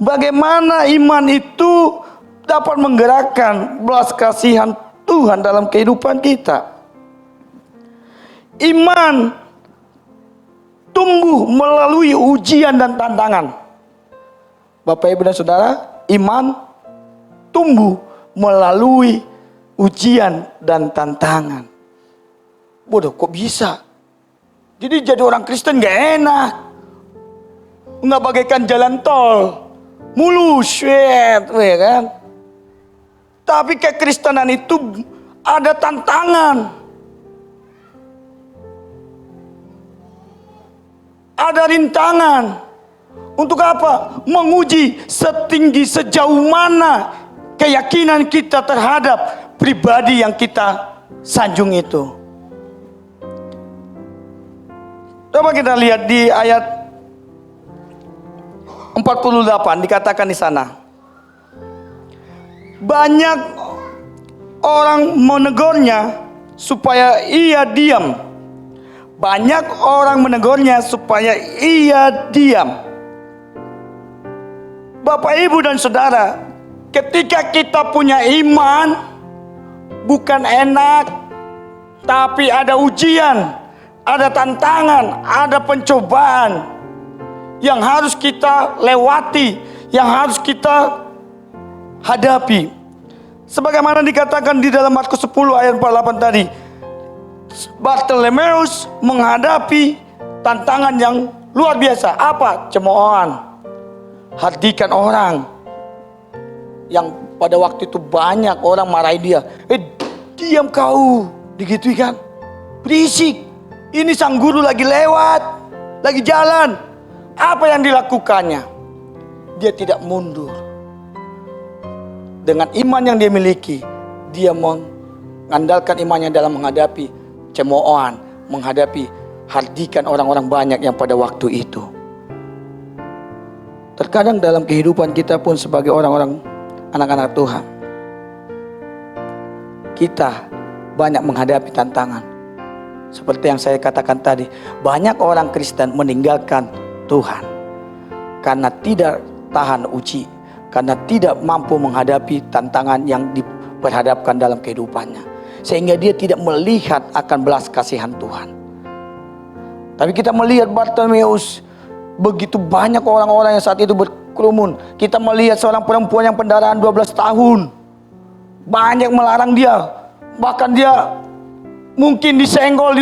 bagaimana iman itu dapat menggerakkan belas kasihan Tuhan dalam kehidupan kita. Iman tumbuh melalui ujian dan tantangan. Bapak, Ibu, dan Saudara, iman tumbuh melalui ujian dan tantangan. Bodoh, kok bisa? Jadi orang Kristen gak enak. Nggak bagaikan jalan tol, mulus, ya kan? Tapi kekristenan itu ada tantangan, ada rintangan. Untuk apa? Menguji setinggi sejauh mana keyakinan kita terhadap pribadi yang kita sanjung itu. Coba kita lihat di ayat 48, dikatakan di sana. Banyak orang menegurnya supaya ia diam. Banyak orang menegurnya supaya ia diam. Bapak, Ibu, dan Saudara, ketika kita punya iman, bukan enak, tapi ada ujian, ada tantangan, ada pencobaan yang harus kita lewati, yang harus kita hadapi. Sebagaimana dikatakan di dalam Markus 10 ayat 48 tadi, Bartimeus menghadapi tantangan yang luar biasa. Apa? Cemoohan. Hardikan orang yang pada waktu itu banyak orang marahi dia. Diam kau, digituin kan? Berisik. Ini sang guru lagi lewat, lagi jalan. Apa yang dilakukannya? Dia tidak mundur. Dengan iman yang dia miliki, dia mengandalkan imannya dalam menghadapi cemoohan, menghadapi hardikan orang-orang banyak yang pada waktu itu. Terkadang dalam kehidupan kita pun sebagai orang-orang anak-anak Tuhan, kita banyak menghadapi tantangan. Seperti yang saya katakan tadi, banyak orang Kristen meninggalkan Tuhan karena tidak tahan uji, karena tidak mampu menghadapi tantangan yang diperhadapkan dalam kehidupannya, sehingga dia tidak melihat akan belas kasihan Tuhan. Tapi kita melihat Bartimeus, begitu banyak orang-orang yang saat itu berkerumun. Kita melihat seorang perempuan yang pendarahan 12 tahun, banyak melarang dia, bahkan dia mungkin disenggol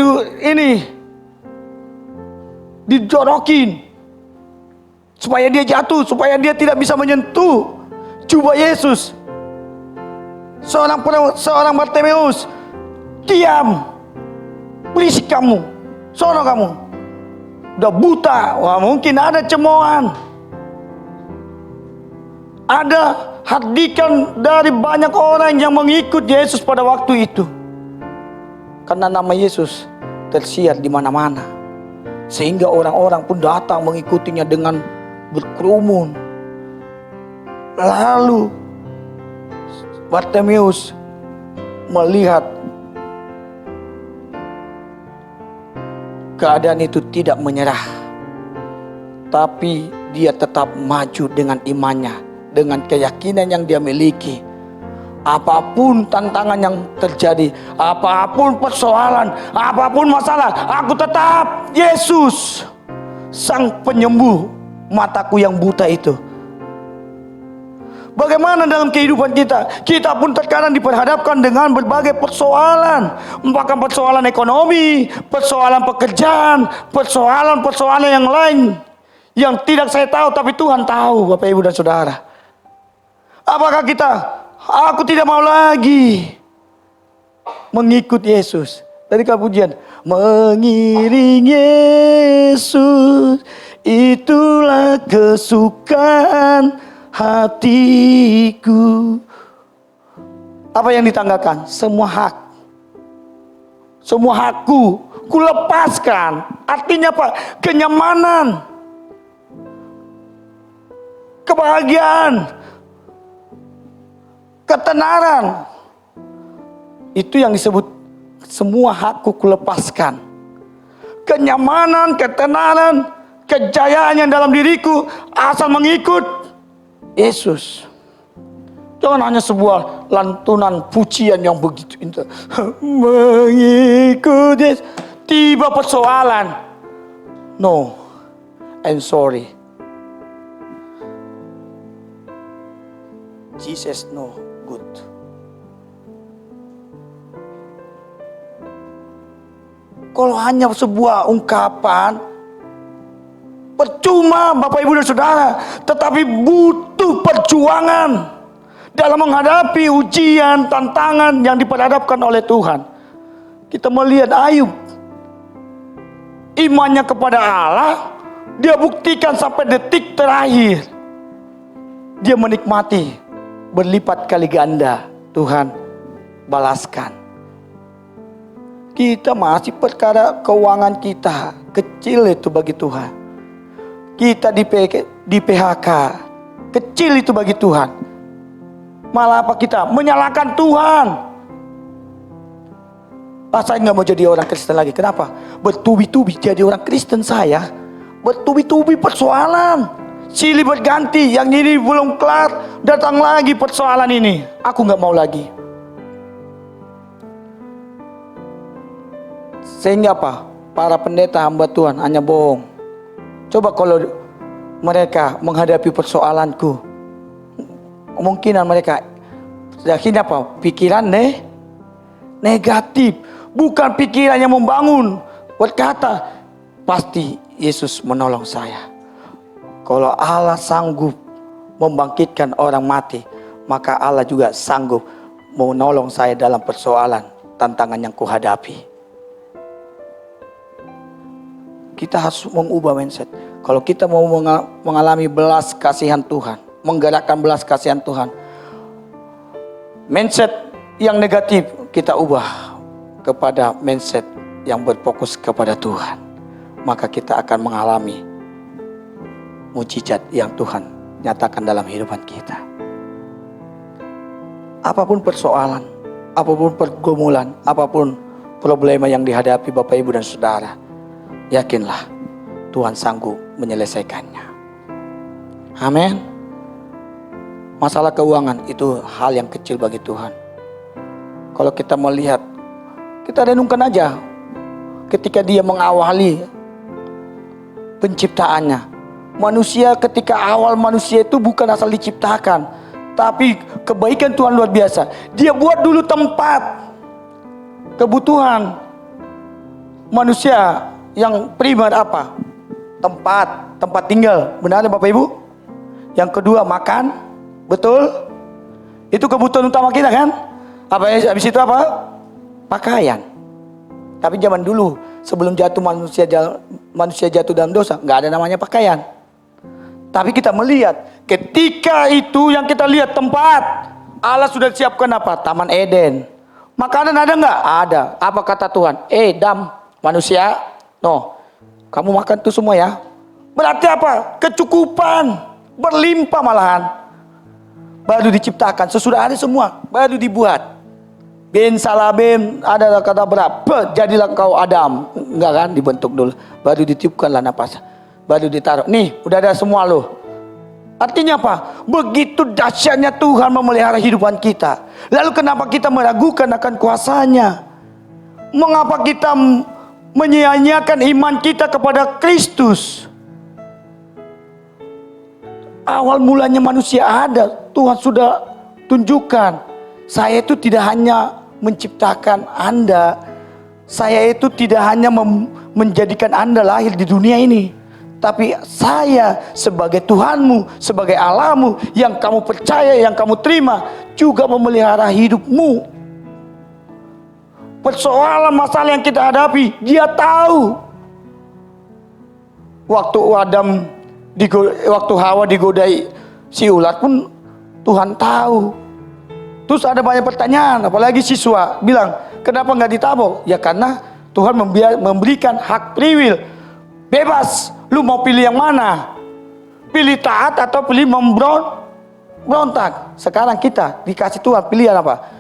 dijorokin supaya dia jatuh, supaya dia tidak bisa menyentuh jubah Yesus. Seorang Bartimeus, diam, berisik kamu, sono kamu, udah buta. Wah, mungkin ada cemoohan, ada hardikan dari banyak orang yang mengikut Yesus pada waktu itu, karena nama Yesus tersiar di mana-mana, sehingga orang-orang pun datang mengikutinya dengan berkerumun. Lalu Bartimeus melihat keadaan itu, tidak menyerah, tapi dia tetap maju dengan imannya, dengan keyakinan yang dia miliki. Apapun tantangan yang terjadi, apapun persoalan, apapun masalah, aku tetap Yesus, sang penyembuh mataku yang buta itu. Bagaimana dalam kehidupan kita? Kita pun terkadang diperhadapkan dengan berbagai persoalan, bahkan persoalan ekonomi, persoalan pekerjaan, persoalan yang lain yang tidak saya tahu, tapi Tuhan tahu, Bapak, Ibu, dan Saudara. Apakah aku tidak mau lagi mengikut Yesus? Dari pujian, mengiring Yesus, itulah kesukaan hatiku. Apa yang ditanggakan? Semua hakku kulepaskan. Artinya apa? Kenyamanan, kebahagiaan, ketenaran. Itu yang disebut semua hakku kulepaskan. Kenyamanan, ketenaran, kejayaan yang dalam diriku asal mengikut Yesus. Jangan hanya sebuah lantunan pujian yang begitu indah. Mengikut Yesus. Tiba persoalan. No, I'm sorry. Jesus no good. Kalau hanya sebuah ungkapan, percuma Bapak Ibu dan Saudara. Tetapi butuh perjuangan dalam menghadapi ujian, tantangan yang diperhadapkan oleh Tuhan. Kita melihat Ayub, imannya kepada Allah, dia buktikan sampai detik terakhir. Dia menikmati berlipat kali ganda, Tuhan balaskan. Kita masih perkara keuangan kita kecil itu bagi Tuhan. Kita di PHK kecil itu bagi Tuhan. Malah apa kita menyalahkan Tuhan. Saya nggak mau jadi orang Kristen lagi. Kenapa? Bertubi-tubi jadi orang Kristen saya. Bertubi-tubi persoalan. Silih berganti. Yang ini belum kelar, datang lagi persoalan ini. Aku nggak mau lagi. Sehingga apa? Para pendeta hamba Tuhan hanya bohong. Coba kalau mereka menghadapi persoalanku, kemungkinan mereka yakin apa? Pikiran negatif, bukan pikiran yang membangun. Berkata, pasti Yesus menolong saya. Kalau Allah sanggup membangkitkan orang mati, maka Allah juga sanggup menolong saya dalam persoalan, tantangan yang kuhadapi. Kita harus mengubah mindset. Kalau kita mau mengalami belas kasihan Tuhan, menggerakkan belas kasihan Tuhan, mindset yang negatif kita ubah kepada mindset yang berfokus kepada Tuhan. Maka kita akan mengalami mujizat yang Tuhan nyatakan dalam kehidupan kita. Apapun persoalan, apapun pergumulan, apapun problema yang dihadapi Bapak Ibu dan Saudara, yakinlah Tuhan sanggup menyelesaikannya. Amin. Masalah keuangan itu hal yang kecil bagi Tuhan. Kalau kita melihat, kita renungkan aja ketika Dia mengawali penciptaannya. Manusia ketika awal manusia itu bukan asal diciptakan, tapi kebaikan Tuhan luar biasa. Dia buat dulu tempat kebutuhan manusia. Yang primer apa? Tempat tinggal. Benar Bapak Ibu? Yang kedua makan. Betul? Itu kebutuhan utama kita kan? Habis itu apa? Pakaian. Tapi zaman dulu sebelum manusia jatuh dalam dosa, nggak ada namanya pakaian. Tapi kita melihat ketika itu yang kita lihat tempat, Allah sudah siapkan apa? Taman Eden. Makanan ada nggak? Ada. Apa kata Tuhan? Adam manusia. No, kamu makan itu semua ya. Berarti apa? Kecukupan, berlimpah malahan. Baru diciptakan, sesudah ada semua, baru dibuat. Ben salabem, ada kata berapa? Jadilah kau Adam. Enggak kan, dibentuk dulu. Baru ditiupkanlah napas. Baru ditaruh. Nih, udah ada semua loh. Artinya apa? Begitu dahsyatnya Tuhan memelihara kehidupan kita. Lalu kenapa kita meragukan akan kuasanya? Mengapa kita menyia-nyiakan iman kita kepada Kristus? Awal mulanya manusia ada, Tuhan sudah tunjukkan. Saya itu tidak hanya menciptakan Anda, saya itu tidak hanya menjadikan Anda lahir di dunia ini, tapi saya sebagai Tuhanmu, sebagai Allahmu yang kamu percaya, yang kamu terima, juga memelihara hidupmu. Persoalan masalah yang kita hadapi, Dia tahu. Waktu Hawa digodai si ular pun Tuhan tahu. Terus ada banyak pertanyaan, apalagi siswa bilang, kenapa nggak ditabok? Ya karena Tuhan memberikan hak free will, bebas. Lu mau pilih yang mana? Pilih taat atau pilih memberontak? Sekarang kita dikasih Tuhan pilihan apa?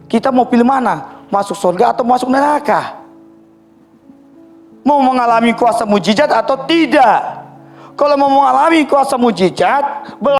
Kita mau pilih mana? Masuk surga atau masuk neraka? Mau mengalami kuasa mujizat atau tidak? Kalau mau mengalami kuasa mujizat,